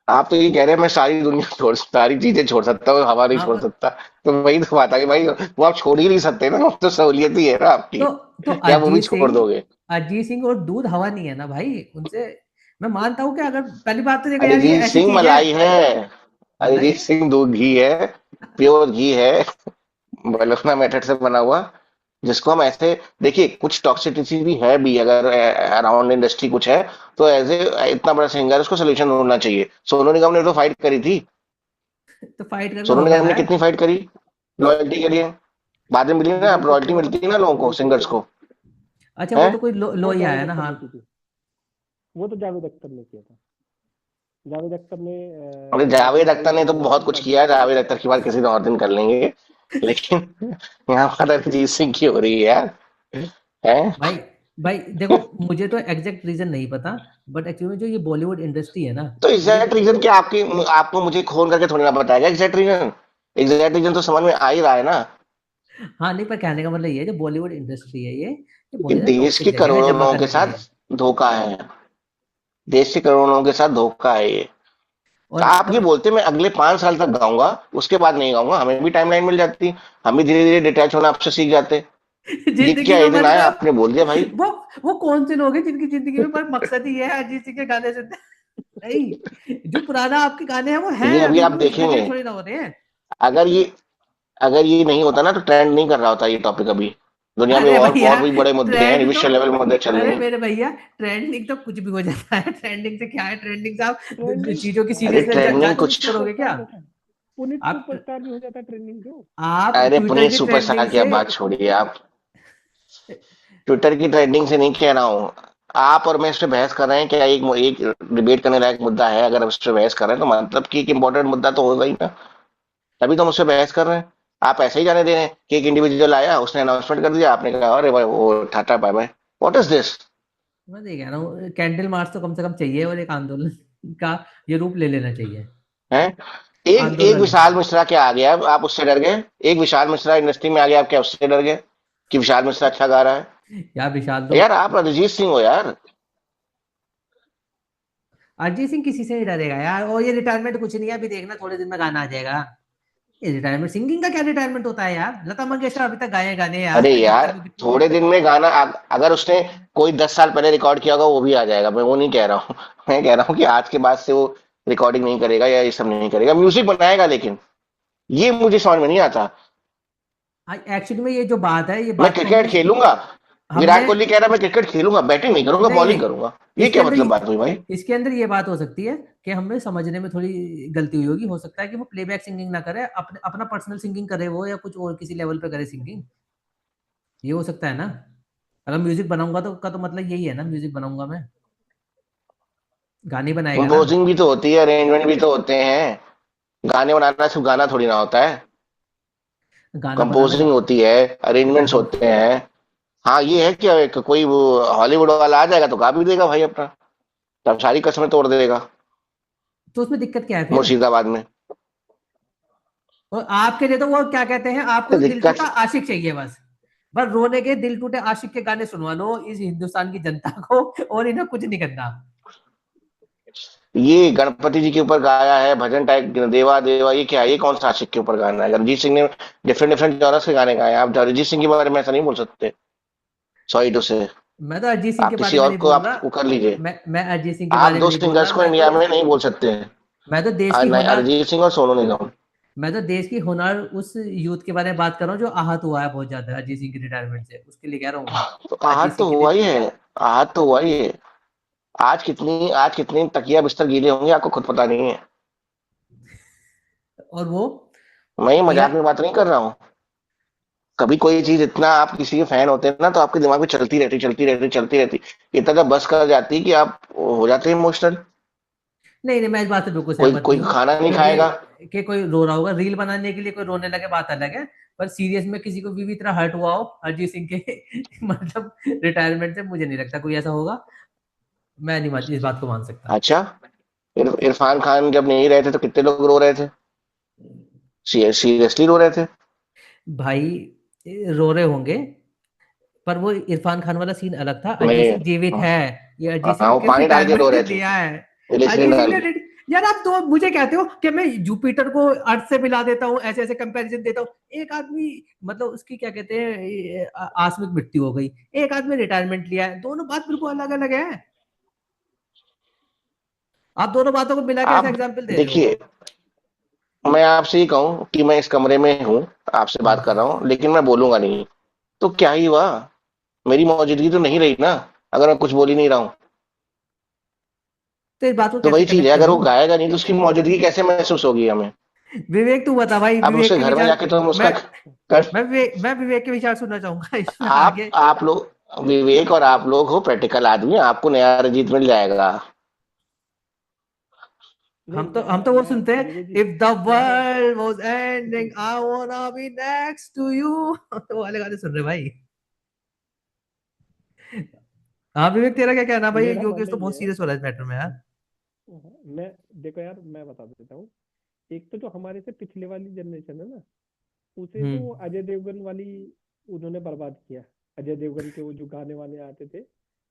आप तो ये कह रहे हैं मैं सारी दुनिया छोड़, सारी चीजें छोड़ सकता हूँ, हवा नहीं हाँ छोड़ पर, सकता। तो वही तो बात आ गई भाई, वो आप छोड़ ही नहीं सकते ना, वो तो सहूलियत ही है ना आपकी। तो तो क्या वो भी छोड़ दोगे? अरिजीत सिंह और दूध हवा नहीं है ना भाई उनसे। मैं मानता हूँ कि अगर पहली बात तो देखो यार, ये अरिजीत ऐसी सिंह चीज है। मलाई है। मलाई अरिजीत है। सिंह दूध घी है, प्योर घी है, बलोचना मेथड से बना हुआ, जिसको हम ऐसे, देखिए कुछ टॉक्सिसिटी भी है भी, अगर अराउंड इंडस्ट्री कुछ है, तो एज ए इतना बड़ा सिंगर उसको सोल्यूशन ढूंढना चाहिए। सोनू निगम ने तो फाइट करी थी। तो फाइट करके सोनू हो क्या निगम रहा ने है? कितनी फाइट करी लॉयल्टी के लिए। बाद में मिली ना, वो तो रॉयल्टी मिलती है ना लोगों को, सिंगर्स को। अच्छा, वो है। तो कोई लो वो ही आया जावेद ना, अख्तर हाँ। ने की थी। वो तो जावेद अख्तर ने किया था। जावेद अख्तर ने अरे काफी जावेद अख्तर सारी ने तो बहुत रॉयल्टी कुछ काटी किया है, थी। जावेद अख्तर की बात किसी और दिन कर लेंगे। लेकिन यहाँ पर अरिजीत सिंह की हो रही है यार। है। भाई भाई देखो, मुझे तो एग्जैक्ट रीजन नहीं पता, बट एक्चुअली में जो ये बॉलीवुड इंडस्ट्री है ना, तो ये एग्जैक्ट रीजन क्या, आपकी आपको मुझे खोल करके थोड़ी ना बताएगा एग्जैक्ट रीजन। एग्जैक्ट रीजन तो समझ में आ ही रहा है ना, हाँ नहीं, पर कहने का मतलब ये है, जो बॉलीवुड इंडस्ट्री है ये कि बहुत ज्यादा देश टॉक्सिक के जगह है करोड़ों जमा लोगों के करने के लिए। साथ धोखा है। देश के करोड़ों लोगों के साथ धोखा है ये। आप ये और बोलते मैं अगले 5 साल तक गाऊंगा, उसके बाद नहीं गाऊंगा, हमें भी टाइमलाइन मिल जाती, हम भी धीरे धीरे डिटैच होना आपसे सीख जाते। ये जिंदगी क्या में ये दिन आया मतलब, आपने बोल दिया भाई। वो वो कौन से लोग हैं जिनकी जिंदगी में बस मकसद ही ये है अरिजीत सिंह के गाने सुनना? नहीं, जो पुराना आपके गाने हैं वो हैं ये अभी अभी आप भी, उसके देखेंगे, डिलीट थोड़ी ना हो रहे हैं। अगर ये अगर ये नहीं होता ना तो ट्रेंड नहीं कर रहा होता ये टॉपिक अभी। दुनिया में अरे भैया, और भी बड़े मुद्दे हैं, ट्रेंड तो, विश्व लेवल मुद्दे चल रहे अरे हैं। मेरे भैया, ट्रेंडिंग तो कुछ भी हो जाता है। ट्रेंडिंग से क्या है? ट्रेंडिंग से आप ट्रेंडिंग चीजों की अरे सीरियसनेस ट्रेंडिंग पुनीत जज कुछ, करोगे सुपरस्टार क्या? जैसा। पुनीत आप सुपरस्टार भी हो जाता है ट्रेंडिंग क्यों? आप अरे ट्विटर पुनीत की सुपरस्टार ट्रेंडिंग की आप से। बात छोड़िए आप। ट्विटर की ट्रेंडिंग से नहीं कह रहा हूँ। आप और मैं इस पे बहस कर रहे हैं, क्या एक एक डिबेट करने लायक मुद्दा है? अगर हम इस पे बहस कर रहे हैं तो मतलब कि एक इंपॉर्टेंट मुद्दा तो होगा ही ना, तभी तो हम उस पे बहस कर रहे हैं। आप ऐसे ही जाने दे रहे हैं कि एक इंडिविजुअल आया, उसने अनाउंसमेंट कर दिया, आपने कहा अरे भाई वो tata bye bye. What is this? मैं ये कह रहा हूँ, कैंडल मार्च तो कम से कम चाहिए, और एक आंदोलन का ये रूप ले लेना चाहिए। है। एक एक आंदोलन। विशाल मिश्रा क्या आ गया, आप उससे डर गए? एक विशाल मिश्रा इंडस्ट्री में आ गया, आप क्या उससे डर गए कि विशाल मिश्रा अच्छा गा रहा है? यार विशाल तो, यार आप अरिजीत सिंह हो यार। अरिजीत सिंह किसी से नहीं डरेगा यार। और ये रिटायरमेंट कुछ नहीं है, अभी देखना थोड़े दिन में गाना आ जाएगा। ये रिटायरमेंट, सिंगिंग का क्या रिटायरमेंट होता है यार? लता मंगेशकर अभी तक गाए गाने अरे यार, जब यार तक वो कितनी है। थोड़े दिन में गाना अगर उसने कोई 10 साल पहले रिकॉर्ड किया होगा वो भी आ जाएगा, मैं वो नहीं कह रहा हूँ। मैं कह रहा हूँ कि आज के बाद से वो रिकॉर्डिंग नहीं करेगा या ये सब नहीं करेगा, म्यूजिक बनाएगा, लेकिन ये मुझे समझ में नहीं आता। एक्चुअली में ये जो बात है, ये मैं बात तो क्रिकेट हमने खेलूंगा, हमने विराट कोहली कह रहा है मैं क्रिकेट खेलूंगा, बैटिंग नहीं करूंगा, नहीं बॉलिंग नहीं, करूंगा, ये इसके क्या अंदर मतलब बात हुई भाई? इसके अंदर ये बात हो सकती है कि हमें समझने में थोड़ी गलती हुई होगी। हो सकता है कि वो प्लेबैक सिंगिंग ना करे, अपने अपना पर्सनल सिंगिंग करे वो, या कुछ और किसी लेवल पे करे सिंगिंग। ये हो सकता है ना। अगर म्यूजिक बनाऊंगा तो का तो मतलब यही है ना, म्यूजिक बनाऊंगा मैं, गाने बनाएगा ना। कंपोजिंग भी तो होती है, अरेंजमेंट भी तो होते हैं। गाने बनाना सिर्फ गाना थोड़ी ना होता है। गाना बनाना कंपोजिंग होती है, अरेंजमेंट्स गाना, होते हैं। हाँ ये है कि कोई वो हॉलीवुड वाला आ जाएगा तो गा भी देगा भाई अपना, तब सारी कसमें तोड़ देगा तो उसमें दिक्कत क्या है फिर? मुर्शिदाबाद में। और आपके लिए तो वो क्या कहते हैं, आपको तो दिल दिक्कत टूटा आशिक चाहिए बस। बस रोने के दिल टूटे आशिक के गाने सुनवा लो इस हिंदुस्तान की जनता को, और इन्हें कुछ नहीं करना। ये गणपति जी के ऊपर गाया है भजन टाइप, देवा देवा, ये क्या है? ये कौन सा आशिक के ऊपर गाना है? अरिजीत सिंह ने डिफरेंट डिफरेंट जॉनर्स के गाने गाए हैं, आप अरिजीत सिंह के बारे में ऐसा नहीं बोल सकते। सॉरी टू से। मैं तो अरिजीत सिंह आप के किसी बारे में और नहीं को बोल आप रहा। वो कर लीजिए। मैं अरिजीत सिंह के आप बारे में दो नहीं बोल सिंगर्स रहा। को इंडिया में नहीं बोल सकते हैं। मैं तो देश की नहीं, हुनर अरिजीत सिंह और सोनू निगम। मैं तो देश की हुनर उस यूथ के बारे में बात कर रहा हूँ जो आहत हुआ है बहुत ज्यादा अरिजीत सिंह की रिटायरमेंट से, उसके लिए कह रहा हूँ मैं। तो अरिजीत आहत तो सिंह के हुआ लिए। ही है। आहत तो हुआ ही है। आज कितनी तकिया बिस्तर गीले होंगे आपको खुद पता नहीं है। और वो मैं ये पीला। मजाक में बात नहीं कर रहा हूँ। कभी कोई चीज इतना आप किसी के फैन होते हैं ना तो आपके दिमाग में चलती रहती, चलती रहती, चलती रहती, इतना जब बस कर जाती कि आप हो जाते हैं इमोशनल। नहीं नहीं, मैं इस बात से बिल्कुल कोई सहमत कोई नहीं हूँ खाना नहीं खाएगा। कि कोई रो रहा होगा रील बनाने के लिए, कोई रोने लगे बात अलग है, पर सीरियस में किसी को भी इतना हर्ट हुआ हो अरिजीत सिंह के मतलब रिटायरमेंट से, मुझे नहीं लगता कोई ऐसा होगा। मैं नहीं इस बात को मान सकता। अच्छा, इरफान खान जब नहीं रहे थे तो कितने लोग रो रहे थे, सीरियसली रो रहे थे। भाई रो रहे होंगे, पर वो इरफान खान वाला सीन अलग था, अरिजीत सिंह मैं जीवित है, ये अरिजीत हाँ, सिंह वो ने पानी डाल के रो रिटायरमेंट रहे थे, दिया है। ग्लिसरीन अरिजीत सिंह डाल ने के। यार आप तो मुझे कहते हो कि मैं जुपिटर को अर्थ से मिला देता हूँ, ऐसे ऐसे कंपैरिजन देता हूँ। एक आदमी मतलब उसकी क्या कहते हैं आकस्मिक मृत्यु हो गई, एक आदमी रिटायरमेंट लिया है, दोनों बात बिल्कुल अलग अलग है। आप दोनों बातों को मिला के ऐसा आप एग्जाम्पल दे रहे हो। देखिए, मैं आपसे ये कहूँ कि मैं इस कमरे में हूँ, आपसे बात कर हम्म। रहा हूँ, लेकिन मैं बोलूंगा नहीं, तो क्या ही हुआ? मेरी मौजूदगी तो नहीं रही ना, अगर मैं कुछ बोल ही नहीं रहा हूँ। तो इस बात को तो कैसे वही चीज है, कनेक्ट अगर करूं। वो गाएगा नहीं तो उसकी मौजूदगी कैसे महसूस होगी हमें? विवेक तू बता भाई, अब विवेक उसके के घर में विचार। जाके तो हम उसका मैं कर, मैं विवेक के विचार सुनना चाहूंगा इसमें आप आगे। आप लोग विवेक और आप लोग हो प्रैक्टिकल आदमी, आपको नया रंजीत मिल जाएगा। नहीं, हम तो वो मैं सुनते हैं, विवेक जी, इफ द मैं world was ending I wanna be next to you. तो वाले गाने सुन रहे भाई। हाँ विवेक, तेरा क्या कहना भाई, मेरा योगेश मानना तो ये बहुत है। सीरियस हो रहा है इस मैटर में यार। मैं देखो यार, मैं बता देता हूँ। एक तो जो हमारे से पिछले वाली जनरेशन है ना, उसे तो हम्म। अजय देवगन वाली उन्होंने बर्बाद किया। अजय देवगन के वो जो गाने वाने आते थे,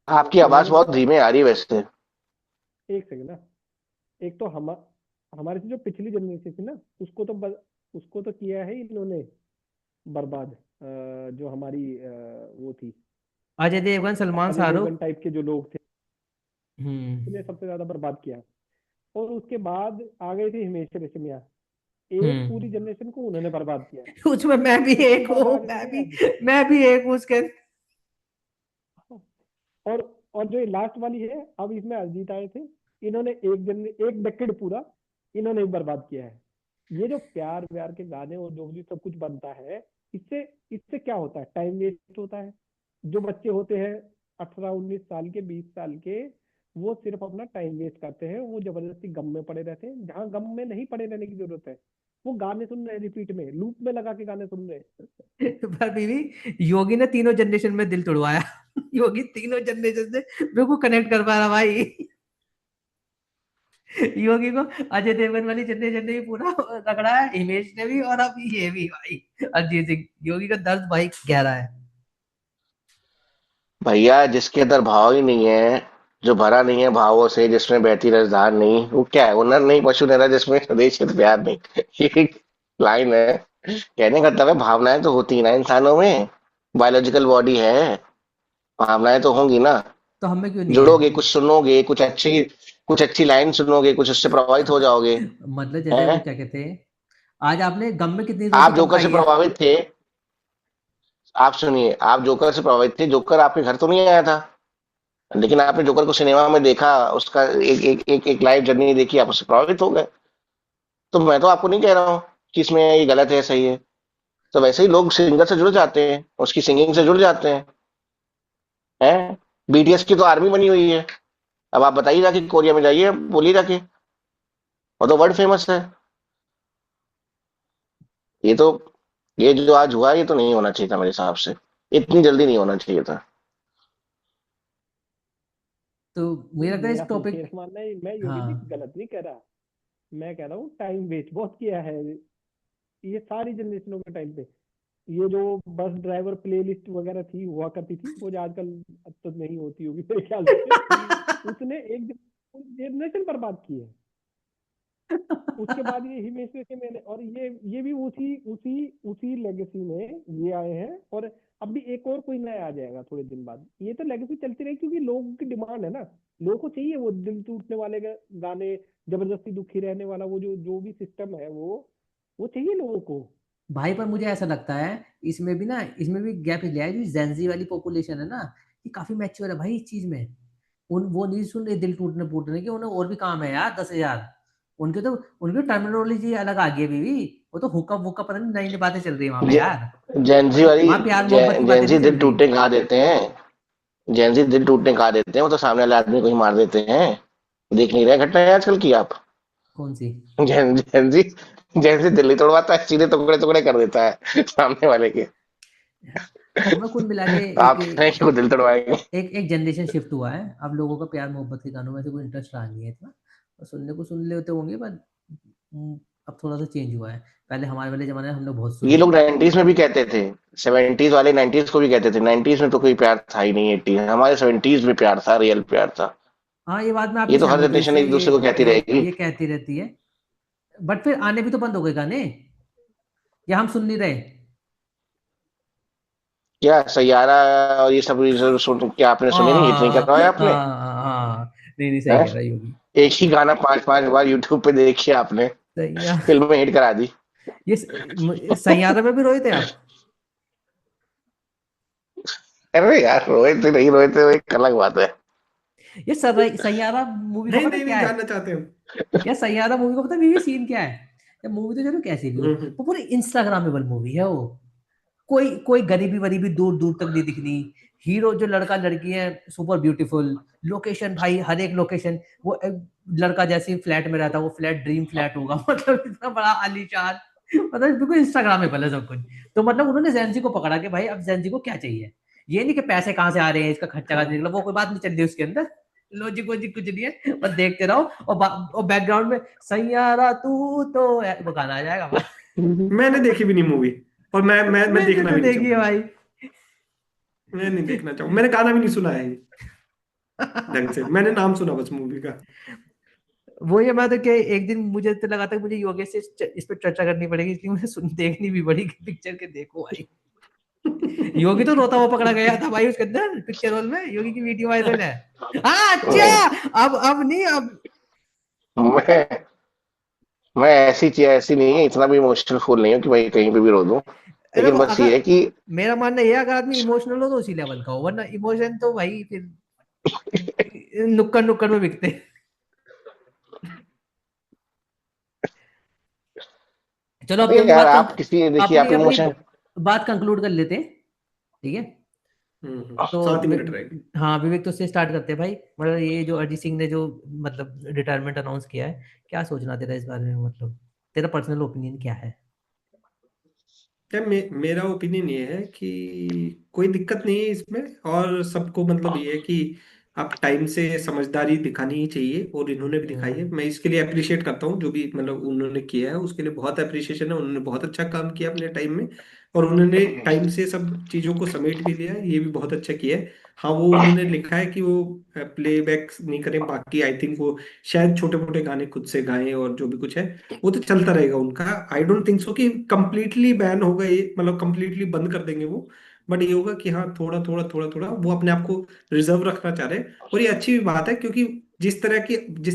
आपकी आवाज उन्होंने बहुत बहुत। धीमे आ रही है वैसे। एक सेकंड ना। एक तो हमारे से जो पिछली जनरेशन थी ना, उसको तो किया है इन्होंने बर्बाद। जो हमारी वो थी, अजय देवगन, सलमान, अजय शाहरुख। देवगन टाइप के जो लोग थे, हम्म। उन्हें सबसे ज्यादा बर्बाद किया। और उसके बाद आ गए थे हिमेश रेशमिया। एक पूरी हम्म। जनरेशन को उन्होंने बर्बाद किया। उसमें मैं भी उसके एक बाद हूँ, आ गए हैं अब। मैं भी एक हूँ उसके। और और जो ये लास्ट वाली है, अब इसमें अरिजीत आए थे। इन्होंने एक डेकेड पूरा इन्होंने ही बर्बाद किया है। ये जो प्यार व्यार के गाने और जो भी सब कुछ बनता है, इससे इससे क्या होता है? टाइम वेस्ट होता है। जो बच्चे होते हैं 18 19 साल के, 20 साल के, वो सिर्फ अपना टाइम वेस्ट करते हैं। वो जबरदस्ती गम में पड़े रहते हैं, जहाँ गम में नहीं पड़े रहने की जरूरत है। वो गाने सुन रहे हैं, रिपीट में लूप में लगा के गाने सुन रहे हैं। पर बीवी, योगी ने तीनों जनरेशन में दिल तोड़वाया। योगी तीनों जनरेशन से बिल्कुल कनेक्ट कर पा रहा भाई। योगी को अजय देवगन वाली जनरेशन ने भी पूरा रगड़ा है, हिमेश ने भी, और अब ये भी भाई अरिजीत सिंह। योगी का दर्द भाई गहरा है। भैया, जिसके अंदर भाव ही नहीं है, जो भरा नहीं है भावों से, जिसमें बहती रसधार नहीं, वो क्या है? वो नर नहीं पशु नर है, जिसमें स्वदेश हित प्यार नहीं। ये एक लाइन है, कहने का मतलब है भावनाएं तो होती ही ना इंसानों में, बायोलॉजिकल बॉडी है, भावनाएं तो होंगी ना। तो हमें क्यों नहीं है। जुड़ोगे, कुछ सुनोगे, कुछ अच्छी लाइन सुनोगे, कुछ उससे प्रभावित हो जाओगे। मतलब जैसे वो हैं? क्या कहते हैं, आज आपने गम में कितनी रोटी आप कम जोकर से खाई है। प्रभावित थे, आप सुनिए, आप जोकर से प्रभावित थे, जोकर आपके घर तो नहीं आया था, लेकिन आपने जोकर को सिनेमा में देखा, उसका एक लाइव जर्नी देखी, आप उससे प्रभावित हो गए। तो मैं तो आपको नहीं कह रहा हूँ कि इसमें ये गलत है सही है। तो वैसे ही लोग सिंगर से जुड़ जाते हैं, उसकी सिंगिंग से जुड़ जाते हैं। बीटीएस की तो आर्मी बनी हुई है। अब आप बताइए, जाके कोरिया में जाइए, बोलिए जाके, वो तो वर्ल्ड फेमस है। ये तो ये जो आज हुआ, ये तो नहीं होना चाहिए था मेरे हिसाब से, इतनी जल्दी नहीं होना चाहिए था। तो मुझे नहीं, लगता है मेरा इस टॉपिक। मेरा मानना है, मैं योगी जी हाँ। गलत नहीं कह रहा। मैं कह रहा हूँ टाइम वेस्ट बहुत किया है ये सारी जनरेशनों के टाइम पे। ये जो बस ड्राइवर प्लेलिस्ट वगैरह थी, हुआ करती थी, वो जो आजकल अब तो नहीं होती होगी मेरे ख्याल से। उसने एक जनरेशन बर्बाद की है। उसके बाद ये हिमेश रेशमिया, और ये भी उसी उसी उसी लेगेसी में ये आए हैं। और अब भी एक और कोई नया आ जाएगा थोड़े दिन बाद। ये तो लेगेसी चलती रहेगी, क्योंकि लोगों की डिमांड है ना। लोगों को चाहिए वो दिल टूटने वाले गाने, जबरदस्ती दुखी रहने वाला वो जो जो भी सिस्टम है, वो चाहिए लोगों को। भाई पर मुझे ऐसा लगता है इसमें भी ना, इसमें भी गैप लिया है, जो जेंजी वाली पॉपुलेशन है ना, ये काफी मैच्योर है भाई इस चीज में। उन वो नहीं सुन रहे दिल टूटने फूटने के, उन्हें और भी काम है यार 10,000। उनके तो उनकी टर्मिनोलॉजी अलग आ गई है बीवी। वो तो हुक्का वुक्का पता नहीं नई नई बातें चल रही है वहां पे यार। जेंजी वाली, वहां प्यार मोहब्बत की बातें जेंजी नहीं चल दिल रही। टूटने कहा देते हैं, जेंजी दिल टूटने कहा देते हैं, वो तो सामने वाले आदमी को ही मार देते हैं। देख नहीं रहे घटनाएं आजकल की आप? कौन सी? जेनजी जैसे दिल्ली तोड़वाता है, सीधे टुकड़े टुकड़े कर देता है सामने वाले के। अब ना कुल मिला के आप कहें कि वो दिल तोड़वाएंगे? एक एक जनरेशन शिफ्ट हुआ है। अब लोगों का प्यार मोहब्बत के गानों में से कोई इंटरेस्ट रहा नहीं है इतना। और सुनने को सुन लेते होंगे, पर अब थोड़ा सा चेंज हुआ है। पहले हमारे वाले जमाने में हम लोग बहुत ये सुने। लोग 90s में भी कहते थे, 70s वाले 90s को भी कहते थे। 90s में तो कोई प्यार था ही नहीं, 80s हमारे 70s में प्यार था, रियल प्यार था। हाँ, ये बात मैं ये आपकी तो हर सहमत हूँ जनरेशन इससे। एक दूसरे को कहती रहेगी। ये कहती रहती है। बट फिर आने भी तो बंद हो गए गाने, या हम सुन नहीं रहे? क्या सैयारा और ये सब सुन, क्या आपने सुने नहीं? इतनी हाँ करवाया आपने? हाँ हाँ, नहीं नहीं, सही हैं? कह रहा है योगी। एक ही गाना 5-5 बार यूट्यूब पे देखिए आपने, सही है। फिल्में हिट करा दी। ये सैयारा में भी रोए थे आप? अरे यार, रोए थे नहीं रोए थे वो एक अलग बात है। ये सैयारा मूवी का नहीं पता नहीं क्या नहीं, है? जानना चाहते हम। यार सैयारा मूवी का पता है ये सीन क्या है? ये मूवी तो चलो कैसी भी हो, हम्म। वो पूरी इंस्टाग्रामेबल मूवी है वो। कोई कोई गरीबी वरीबी दूर दूर तक नहीं दिखनी। हीरो जो लड़का लड़की है, सुपर ब्यूटीफुल। लोकेशन भाई, हर एक लोकेशन। वो लड़का जैसे फ्लैट में रहता है, वो फ्लैट ड्रीम फ्लैट होगा मतलब इतना बड़ा आलीशान। मतलब बिल्कुल इंस्टाग्रामेबल है सब कुछ। तो मतलब उन्होंने जैनजी को पकड़ा कि भाई अब जैनजी को क्या चाहिए। ये नहीं कि पैसे कहाँ से आ रहे हैं, इसका खर्चा कहाँ से निकला, वो कोई बात नहीं चल रही उसके अंदर। लॉजिक वॉजिक कुछ नहीं है, बस देखते रहो। और बैकग्राउंड में सैयारा तू तो वो गाना आ जाएगा। मैंने देखी भी नहीं मूवी, और मैं मैंने देखना तो भी नहीं देखी है चाहूंगा। भाई। मैं नहीं देखना चाहूंगा, मैंने गाना भी नहीं सुना है ढंग से, मैंने नाम सुना बस मूवी का। वो ये बात है कि एक दिन मुझे तो लगा था कि मुझे योगेश से इस पे चर्चा करनी पड़ेगी, इसलिए मुझे सुन देखनी भी पड़ी कि पिक्चर के देखो भाई। योगी तो रोता हुआ पकड़ा गया था भाई उसके अंदर पिक्चर हॉल में, योगी की वीडियो वायरल है। हाँ अच्छा, अब नहीं अब। मैं मैं ऐसी चीज ऐसी नहीं है, इतना भी इमोशनल फूल नहीं हूँ कि भाई कहीं पे भी रो दूं। अरे लेकिन बस ये अगर है कि मेरा मानना ये है, अगर आदमी इमोशनल हो तो उसी लेवल का हो, वरना इमोशन तो भाई फिर नुक्कड़ नुक्कड़ में बिकते हैं। चलो अपनी नहीं अपनी यार, बात आप किसी देखिए अपनी आप अपनी इमोशन। बात कंक्लूड कर लेते हैं। ठीक है। तो 7 ही मिनट रहेगी। हाँ, विवेक तो से स्टार्ट करते हैं भाई। मतलब ये जो अरिजीत सिंह ने जो मतलब रिटायरमेंट अनाउंस किया है, क्या सोचना तेरा इस बारे में? मतलब तेरा पर्सनल ओपिनियन क्या है? क्या मेरा ओपिनियन ये है कि कोई दिक्कत नहीं है इसमें, और सबको मतलब ये है कि आप टाइम से समझदारी दिखानी ही चाहिए, और इन्होंने भी दिखाई है। हम्म। मैं इसके लिए अप्रिशिएट करता हूँ, जो भी मतलब उन्होंने किया है उसके लिए बहुत अप्रिशिएशन है। उन्होंने बहुत अच्छा काम किया अपने टाइम में, और उन्होंने टाइम से सब चीज़ों को समेट भी लिया है, ये भी बहुत अच्छा किया है। हाँ, वो उन्होंने लिखा है कि वो प्लेबैक नहीं करें, बाकी आई थिंक वो शायद छोटे मोटे गाने खुद से गाएं, और जो भी कुछ है वो तो चलता रहेगा उनका। आई डोंट थिंक सो कि कंप्लीटली बैन होगा ये, मतलब कंप्लीटली बंद कर देंगे वो। बट ये होगा कि हाँ, थोड़ा थोड़ा थोड़ा थोड़ा वो अपने आप को रिजर्व रखना चाह रहे हैं, और ये अच्छी भी बात है, क्योंकि जिस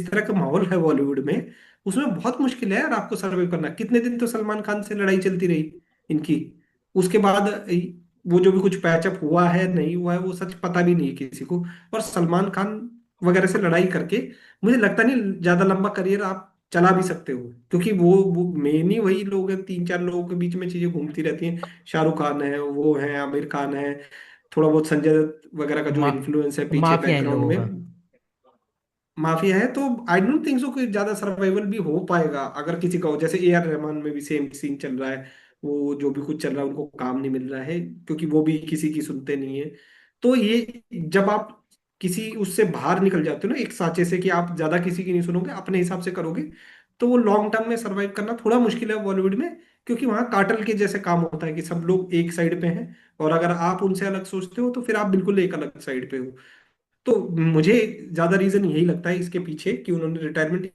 तरह का माहौल है बॉलीवुड में, उसमें बहुत मुश्किल है यार आपको सर्वाइव करना। कितने दिन तो सलमान खान से लड़ाई चलती रही इनकी, उसके बाद वो जो भी कुछ पैचअप हुआ है नहीं हुआ है वो सच पता भी नहीं है किसी को। और सलमान खान वगैरह से लड़ाई करके मुझे लगता नहीं ज्यादा लंबा करियर आप चला भी सकते हो, क्योंकि वो मेन ही वही लोग हैं, 3-4 लोगों के बीच में चीजें घूमती रहती हैं। शाहरुख खान है, वो है, आमिर खान है, थोड़ा बहुत संजय दत्त वगैरह का जो मा, इन्फ्लुएंस है पीछे माफिया इन बैकग्राउंड लोगों में, का। माफिया है। तो आई डोंट थिंक सो कि ज्यादा सर्वाइवल भी हो पाएगा अगर किसी का हो। जैसे A R रहमान में भी सेम सीन चल रहा है, वो जो भी कुछ चल रहा है उनको काम नहीं मिल रहा है, क्योंकि वो भी किसी की सुनते नहीं है। तो ये जब आप किसी उससे बाहर निकल जाते हो ना, एक सांचे से, कि आप ज्यादा किसी की नहीं सुनोगे, अपने हिसाब से करोगे, तो वो लॉन्ग टर्म में सर्वाइव करना थोड़ा मुश्किल है बॉलीवुड में। क्योंकि वहाँ कार्टेल के जैसे काम होता है कि सब लोग एक साइड पे हैं, और अगर आप उनसे अलग सोचते हो तो फिर आप बिल्कुल एक अलग साइड पे हो। तो मुझे ज्यादा रीजन यही लगता है इसके पीछे कि उन्होंने रिटायरमेंट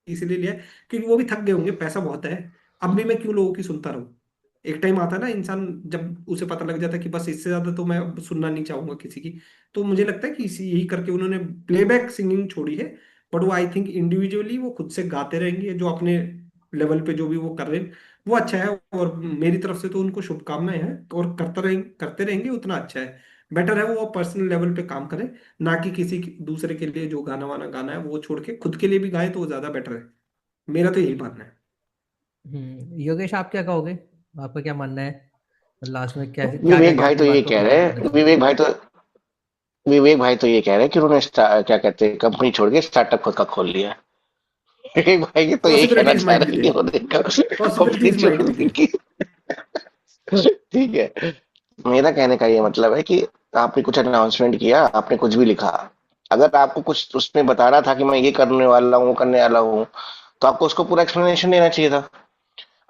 इसीलिए लिया है, क्योंकि वो भी थक गए होंगे, पैसा बहुत है। अब भी मैं क्यों लोगों की सुनता रहूं। एक टाइम आता है ना इंसान जब उसे पता लग जाता है कि बस इससे ज्यादा तो मैं अब सुनना नहीं चाहूंगा किसी की। तो मुझे लगता है कि इसी यही करके उन्होंने प्लेबैक सिंगिंग छोड़ी है। बट वो आई थिंक इंडिविजुअली वो खुद से गाते रहेंगे, जो अपने लेवल पे जो भी वो कर रहे हैं वो अच्छा है। और मेरी तरफ से तो उनको शुभकामनाएं हैं, और करते रहेंगे उतना अच्छा है। बेटर है वो पर्सनल लेवल पे काम करें, ना कि दूसरे के लिए जो गाना वाना गाना है वो छोड़ के खुद के लिए भी गाए, तो वो ज्यादा बेटर है। मेरा तो यही मानना है। योगेश आप क्या कहोगे? आपका क्या मानना है? लास्ट में क्या क्या क्या विवेक क्या भाई अपनी तो ये बात को कह रहे कंक्लूड करना हैं, चाहोगे? विवेक भाई तो विवेक भाई तो ये कह रहे हैं कि उन्होंने क्या कहते हैं, कंपनी छोड़ के स्टार्टअप खुद का खोल लिया। विवेक भाई की तो यही कहना पॉसिबिलिटीज चाह माइट बी रहे हैं कि देयर, उन्होंने कंपनी पॉसिबिलिटीज छोड़ माइट बी दी देयर। कि ठीक है। मेरा कहने का ये मतलब है कि आपने कुछ अनाउंसमेंट किया, आपने कुछ भी लिखा, अगर आपको कुछ उसमें बताना था कि मैं ये करने वाला हूँ, करने वाला हूँ, तो आपको उसको पूरा एक्सप्लेनेशन देना चाहिए था।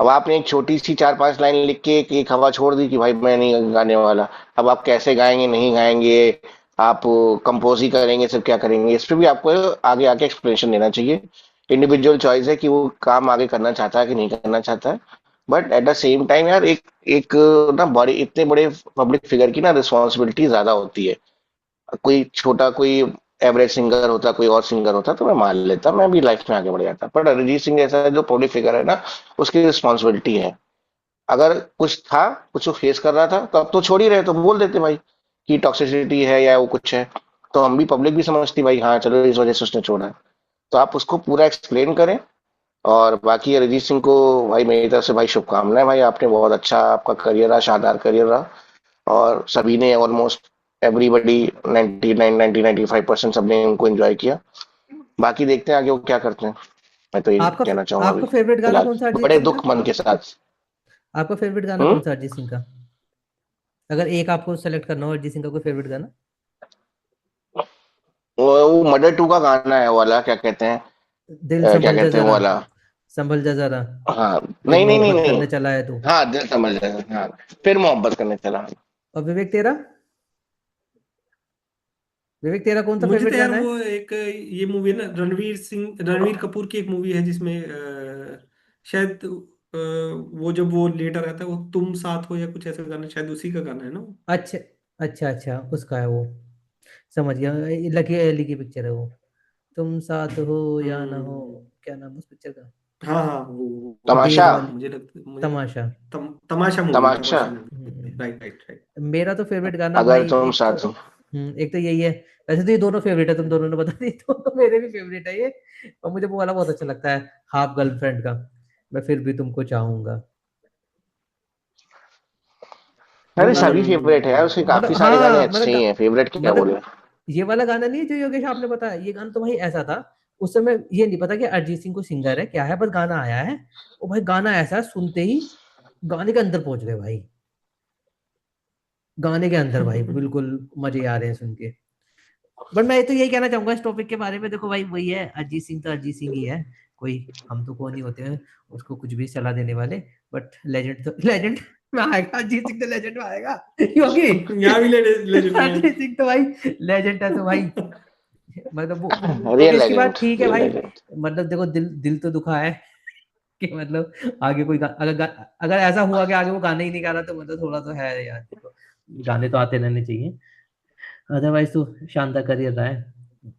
अब आपने एक छोटी सी 4-5 लाइन लिख के एक हवा छोड़ दी कि भाई मैं नहीं गाने वाला। अब आप कैसे गाएंगे, नहीं गाएंगे, आप कंपोज ही करेंगे, सिर्फ क्या करेंगे, इस पे भी आपको आगे आके एक्सप्लेनेशन देना चाहिए। इंडिविजुअल चॉइस है कि वो काम आगे करना चाहता है कि नहीं करना चाहता है। But at the same time यार, एक एक ना बड़े, इतने बड़े पब्लिक फिगर की ना रिस्पॉन्सिबिलिटी ज्यादा होती है। कोई छोटा, कोई एवरेज सिंगर होता, कोई और सिंगर होता तो मैं मान लेता, मैं भी लाइफ में आगे बढ़ जाता, पर अरिजीत सिंह जैसा जो पब्लिक फिगर है ना, उसकी रिस्पॉन्सिबिलिटी है। अगर कुछ था, कुछ वो फेस कर रहा था, तो अब तो छोड़ ही रहे, तो बोल देते भाई कि टॉक्सिसिटी है या वो कुछ है, तो हम भी, पब्लिक भी समझती भाई, हाँ चलो इस वजह से उसने छोड़ा है। तो आप उसको पूरा एक्सप्लेन करें। और बाकी अरिजीत सिंह को भाई मेरी तरफ से भाई शुभकामनाएं भाई, आपने बहुत अच्छा, आपका करियर रहा, शानदार करियर रहा। और सभी ने ऑलमोस्ट एवरीबडी 99 95% सबने उनको एंजॉय किया। बाकी देखते हैं आगे वो क्या करते हैं। मैं तो ये आपका कहना चाहूंगा अभी आपका फेवरेट गाना फिलहाल, कौन सा है अरिजीत बड़े सिंह का? दुख मन के साथ। आपका फेवरेट गाना हम्म। कौन सा है अरिजीत सिंह का? अगर एक आपको सेलेक्ट करना हो अरिजीत सिंह का कोई फेवरेट गाना। वो मर्डर टू का गाना है वो वाला, क्या कहते हैं, दिल क्या संभल जा कहते हैं वो जरा, वाला। संभल जा जरा, हाँ। फिर नहीं नहीं नहीं मोहब्बत नहीं। करने चला है तू। हाँ दिल समझ रहे, हाँ। फिर मोहब्बत करने चला। और विवेक तेरा? विवेक तेरा कौन सा मुझे तो फेवरेट यार गाना है? वो एक ये मूवी है ना, रणवीर कपूर की एक मूवी है जिसमें शायद वो जब वो लेटर आता है, वो तुम साथ हो या कुछ ऐसा गाना, शायद उसी का गाना है ना वो। अच्छा अच्छा अच्छा, उसका है वो। समझ गया, लकी अली की पिक्चर है वो। तुम साथ हो या ना हो। हम्म। क्या नाम है उस पिक्चर का? हाँ हाँ, वो तमाशा। डेज हाँ, वाली। मुझे तमाशा। तमाशा मूवी, तमाशा। तमाशा मूवी, राइट राइट राइट। मेरा तो फेवरेट गाना अगर भाई तुम एक तो, साथ हो। एक तो यही है। वैसे तो ये दोनों फेवरेट है, तुम दोनों ने बता दी तो मेरे भी फेवरेट है ये। और मुझे वो वाला बहुत अच्छा लगता है, हाफ गर्लफ्रेंड का, मैं फिर भी तुमको चाहूंगा। वो अरे गाना सभी फेवरेट है यार, उसके काफी मतलब, सारे गाने हाँ अच्छे ही हैं, फेवरेट क्या मतलब बोले। ये वाला गाना नहीं है जो योगेश आपने बताया, ये गाना तो भाई ऐसा था। उस समय ये नहीं पता कि अरिजीत सिंह को सिंगर है क्या है, बस गाना आया है। और भाई गाना ऐसा है, सुनते ही गाने के अंदर पहुंच गए भाई। गाने के अंदर भाई बिल्कुल मजे आ रहे हैं सुन के। बट मैं तो यही कहना चाहूंगा इस टॉपिक के बारे में, देखो भाई वही है, अरिजीत सिंह तो अरिजीत सिंह ही है। कोई, हम तो कौन ही होते हैं उसको कुछ भी सलाह देने वाले। बट लेजेंड तो लेजेंड में आएगा, अरिजीत सिंह तो लेजेंड में आएगा क्योंकि यहाँ भी लेजेंड में है। अरिजीत सिंह तो भाई लेजेंड है तो भाई। मतलब वो रियल योगेश की बात लेजेंड, ठीक है रियल भाई। लेजेंड। मतलब देखो, दिल दिल तो दुखा है कि मतलब आगे कोई अगर ऐसा हुआ कि आगे वो गाने ही नहीं गा रहा, तो मतलब थोड़ा तो है यार, देखो गाने तो आते रहने चाहिए। अदरवाइज तो शानदार करियर रहा है।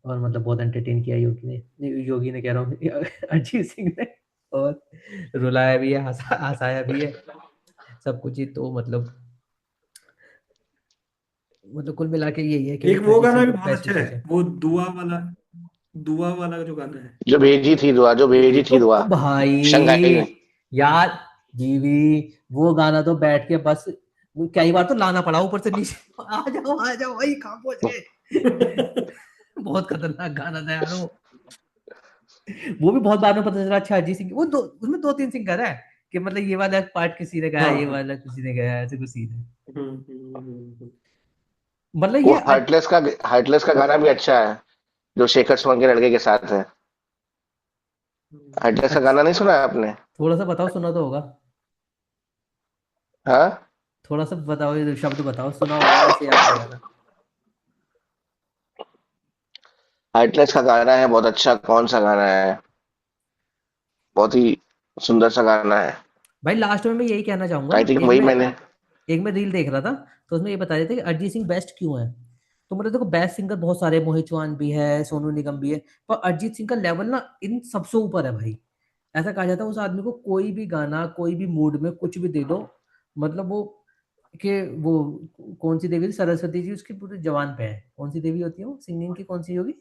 और मतलब बहुत एंटरटेन किया योगी ने कह रहा हूँ अरिजीत सिंह ने। और रुलाया भी है, हंसाया भी है, सब कुछ ही। तो मतलब कुल मिला के यही है कि भाई एक वो अरिजीत गाना सिंह भी को बहुत बेस्ट अच्छा है, विशेष है। वो दुआ वाला जो गाना है। जो भेजी थी दुआ, जो भेजी थी दुआ, ओ शंघाई भाई ने। यार, जीवी, वो गाना तो बैठ के बस वो कई बार तो लाना पड़ा ऊपर से नीचे, आ जाओ भाई, कहाँ पहुंच गए। बहुत खतरनाक गाना था यार वो भी बहुत बाद में पता चला अच्छा अरिजीत सिंह, वो दो उसमें दो तीन सिंगर है कि मतलब ये वाला पार्ट किसी ने गाया, हाँ ये हाँ। वाला किसी ने गाया, ऐसे कुछ सीन है। हम्म। मतलब वो ये हार्टलेस का गाना भी अच्छा है, जो शेखर सुमन के लड़के के साथ है। हार्टलेस का अच्छा, गाना नहीं सुना है आपने? थोड़ा सा बताओ, सुना तो होगा। हाँ। थोड़ा सा बताओ, ये शब्द बताओ, सुना होगा वैसे याद नहीं आ रहा। हार्टलेस का गाना है बहुत अच्छा, कौन सा गाना है, बहुत ही सुंदर सा गाना है। भाई लास्ट में मैं यही कहना चाहूंगा, आई थिंक वही मैंने। एक मैं रील देख रहा था, तो उसमें ये बता रहे थे कि अरिजीत सिंह बेस्ट क्यों है। तो मतलब देखो, बेस्ट सिंगर बहुत सारे, मोहित चौहान भी है, सोनू निगम भी है, पर अरिजीत सिंह का लेवल ना इन सबसे ऊपर है भाई। ऐसा कहा जाता है उस आदमी को कोई भी गाना कोई भी मूड में कुछ भी दे दो, मतलब वो कि वो कौन सी देवी थी, सरस्वती जी उसकी पूरी जवान पे है। कौन सी देवी होती है वो सिंगिंग की, कौन सी होगी?